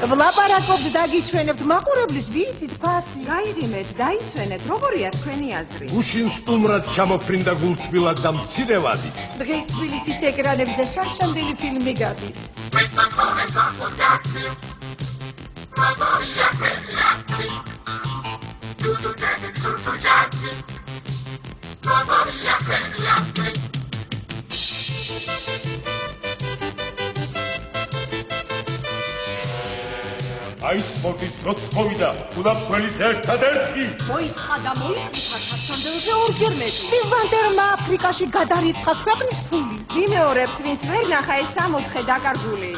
ვლაპარაკობთ დაგიჩვენებთ მაყურებლის ვიცით ფასი. გაიღიმეთ, დაისვენეთ, როგორია თქვენი აზრი? გუშინ სტუმრად ჩამოფრინდა გულთბილად და მცირევადი. დღეს თბილისის ეკრანებზე შარშანდელი ფილმი გადის. აი სპორტის დროც მოვიდა, გულამშველის ერთადერთი. მოისხა და მოიწვია შარშანდელზე ორჯერ მეტი. სტივანტერმა აფრიკაში გადარიცხა ქვეყნის ფული. ვიმეორებთ, ვინც ვერ ნახა ეს 60 დაკარგული.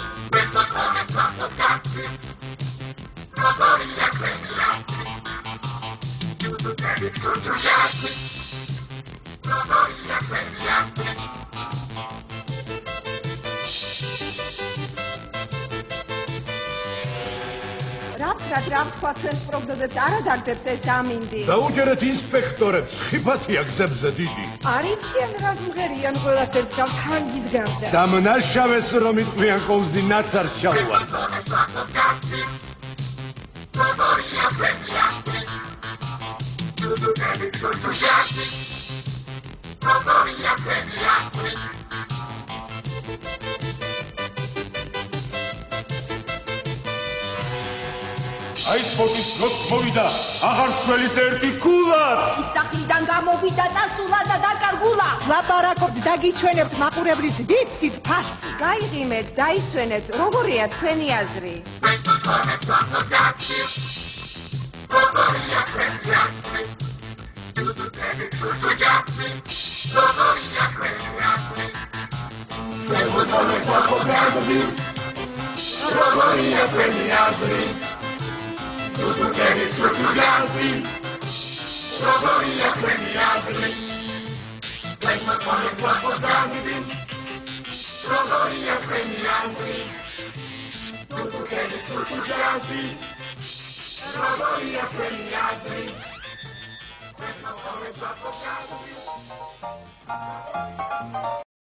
რა თქვა ჩვენს პროგნოზებს არ ადარდებს ეს ამინდი. დაუჯერეთ ინსპექტორებს, ხიფათია გზებზე დიდი. არიციან რას მღერიან ყველაფერს და თანგის გარდა. და მნაშავეს რომ იყვიან კოვზი ნაცარს ჩაუვარდა. აი სპორტის დროც მოვიდა, აღარ შველის ერთი გულაც. სახლიდან გამოვიდა და სულა და დაკარგულა. ვლაპარაკობთ დაგიჩვენებთ მაყურებლის ვიცით ფასი. გაიღიმეთ, დაისვენეთ, როგორია თქვენი აზრი?